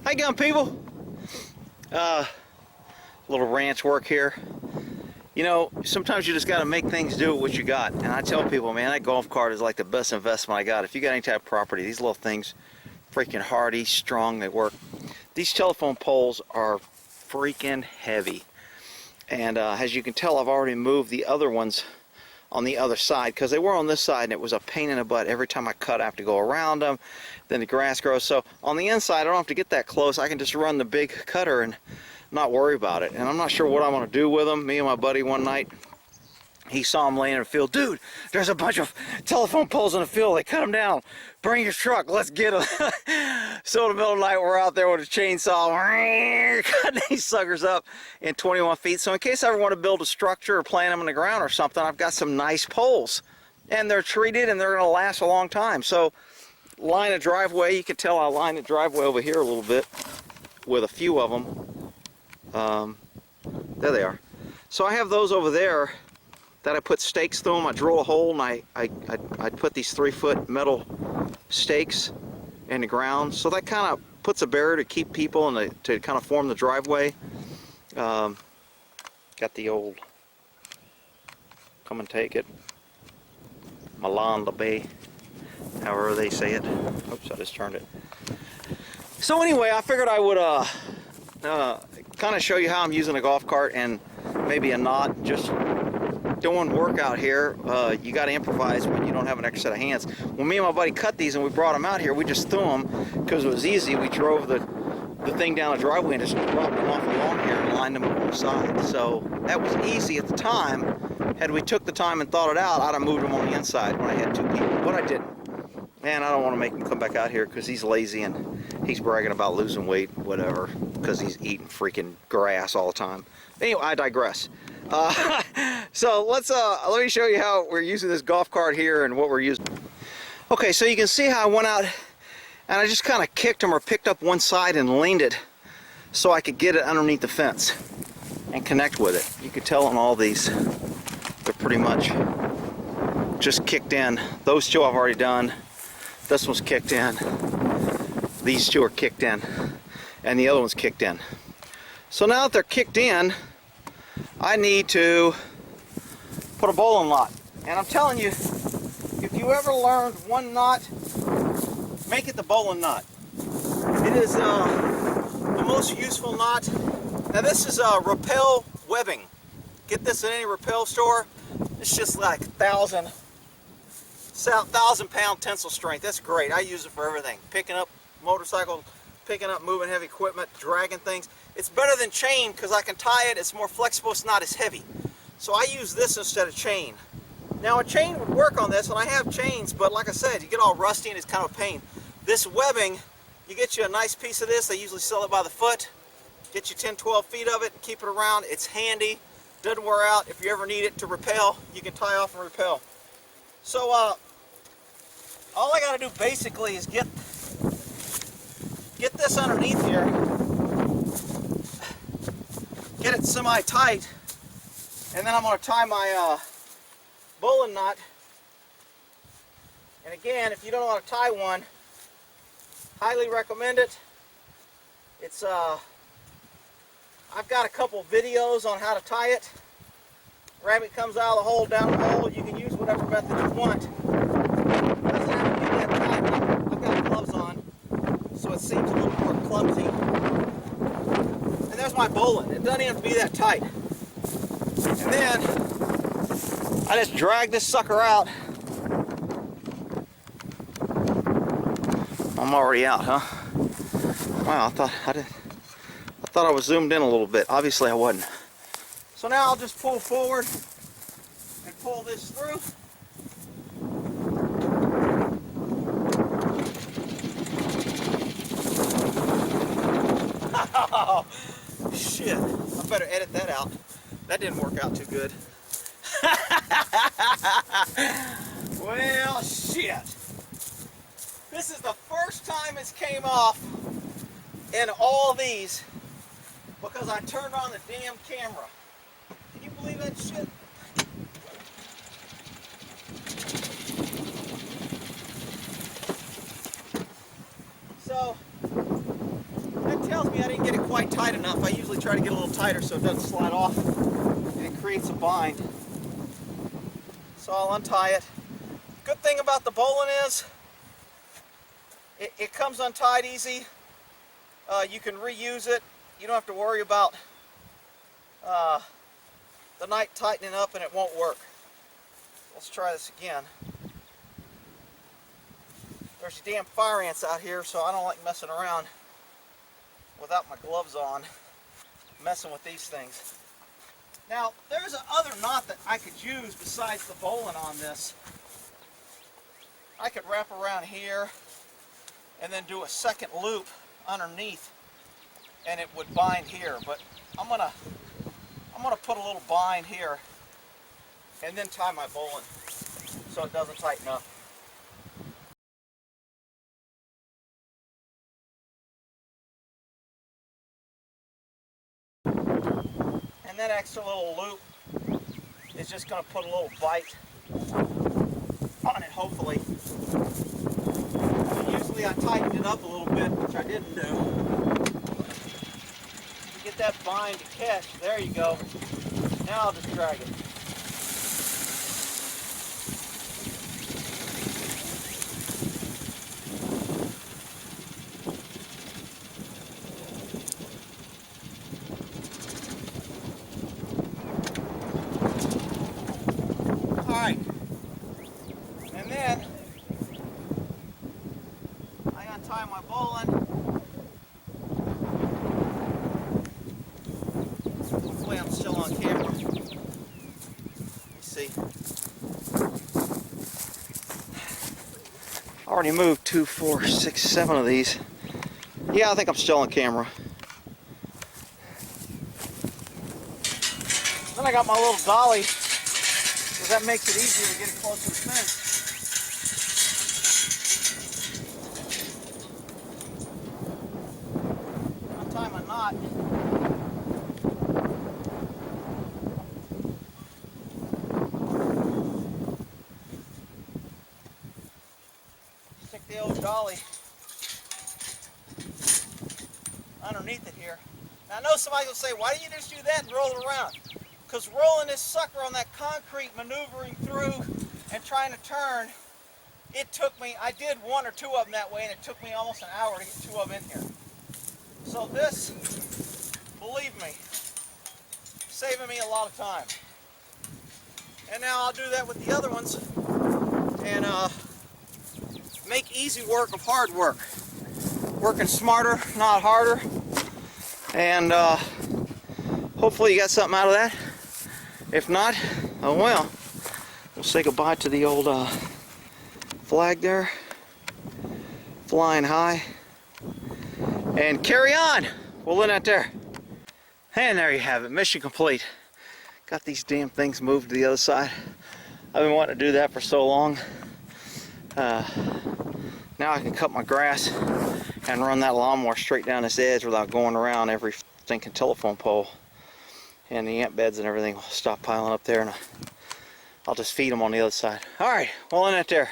Hi again, people. Little ranch work here. You know, sometimes you just got to make things do what you got. And I tell people, man, that golf cart is like the best investment I got. If you got any type of property, these little things, freaking hardy, strong, they work. These telephone poles are freaking heavy. And as you can tell, I've already moved the other ones on the other side because they were on this side and it was a pain in the butt. Every time I cut, I have to go around them. Then the grass grows. So on the inside, I don't have to get that close. I can just run the big cutter and not worry about it. And I'm not sure what I'm going to do with them. Me and my buddy one night, he saw them laying in the field. Dude, there's a bunch of telephone poles in the field. They cut them down. Bring your truck. Let's get them. So in the middle of the night, we're out there with a chainsaw, cutting these suckers up in 21 feet. So in case I ever want to build a structure or plant them in the ground or something, I've got some nice poles. And they're treated and they're going to last a long time. So line a driveway. You can tell I lined the driveway over here a little bit with a few of them. There they are. So I have those over there that I put stakes through them. I drill a hole and I put these 3-foot metal stakes in the ground. So that kind of puts a barrier to keep people and to kind of form the driveway. Got the old, come and take it, Malanda Bay, however they say it. Oops, I just turned it. So anyway, I figured I would kind of show you how I'm using a golf cart and maybe a knot. Just doing work out here, you got to improvise when you don't have an extra set of hands. When me and my buddy cut these and we brought them out here, we just threw them because it was easy. We drove the thing down the driveway and just dropped them off along here and lined them up on the side. So that was easy at the time. Had we took the time and thought it out, I'd have moved them on the inside when I had 2 people, but I didn't. And I don't want to make him come back out here because he's lazy and he's bragging about losing weight, whatever, because he's eating freaking grass all the time. Anyway, I digress. So let me show you how we're using this golf cart here and what we're using. Okay, so you can see how I went out and I just kind of kicked them or picked up one side and leaned it so I could get it underneath the fence and connect with it. You can tell on all these, they're pretty much just kicked in. Those two I've already done. This one's kicked in. These two are kicked in. And the other one's kicked in. So now that they're kicked in, I need to put a bowline knot. And I'm telling you, if you ever learned one knot, make it the bowline knot. It is the most useful knot. Now this is rappel webbing. Get this at any rappel store. It's just like 1,000 pound tensile strength. That's great. I use it for everything. Picking up motorcycles, picking up moving heavy equipment, dragging things. It's better than chain because I can tie it. It's more flexible. It's not as heavy. So I use this instead of chain. Now a chain would work on this, and I have chains, but like I said, you get all rusty and it's kind of a pain. This webbing, you get you a nice piece of this. They usually sell it by the foot. Get you 10-12 feet of it and keep it around. It's handy. Doesn't wear out. If you ever need it to rappel, you can tie off and rappel. So all I got to do basically is get this underneath here, get it semi-tight, and then I'm going to tie my bowline knot. And again, if you don't know how to tie one, highly recommend it. It's I've got a couple videos on how to tie it. Rabbit comes out of the hole, down the hole. You can use whatever method you want. Doesn't have to be that tight. I've got gloves on, so it seems a little more clumsy. And there's my bowline. It doesn't even have to be that tight. And then I just drag this sucker out. I'm already out, huh? Wow, I thought I was zoomed in a little bit. Obviously I wasn't. So now I'll just pull forward and pull this through. Oh, shit. I better edit that out. That didn't work out too good. Well, shit. This is the first time it's came off in all these because I turned on the damn camera. Can you believe that shit? So, that tells me I didn't get it quite tight enough. I usually try to get a little tighter so it doesn't slide off and it creates a bind. So I'll untie it. Good thing about the Bowline is it comes untied easy. You can reuse it. You don't have to worry about the knife tightening up and it won't work. Let's try this again. There's damn fire ants out here, so I don't like messing around without my gloves on, messing with these things. Now, there's another knot that I could use besides the Bowline on this. I could wrap around here and then do a second loop underneath and it would bind here, but I'm gonna put a little bind here and then tie my Bowline so it doesn't tighten up. And that extra little loop is just going to put a little bite on it, hopefully. Usually I tightened it up a little bit, which I didn't do. To get that bind to catch, there you go. Now I'll just drag it. Alright, and then I untie my Bowline. Hopefully I'm still on camera. Let me see. I already moved 2, 4, 6, 7 of these. Yeah, I think I'm still on camera. Then I got my little Dolly, because that makes it easier to get it close to the fence. Untie my knot. Stick the old Dolly underneath it here. Now I know somebody will say, why don't you just do that and roll it around? Because rolling this sucker on that concrete, maneuvering through and trying to turn, it took me, I did 1 or 2 of them that way, and it took me almost an hour to get 2 of them in here. So this, believe me, saving me a lot of time. And now I'll do that with the other ones and make easy work of hard work. Working smarter, not harder. And hopefully you got something out of that. If not, oh well. We'll say goodbye to the old flag there, flying high, and carry on. We'll end that there. And there you have it, mission complete. Got these damn things moved to the other side. I've been wanting to do that for so long. Now I can cut my grass and run that lawnmower straight down this edge without going around every stinking telephone pole. And the ant beds and everything will stop piling up there, and I'll just feed them on the other side. Alright, we'll end it there.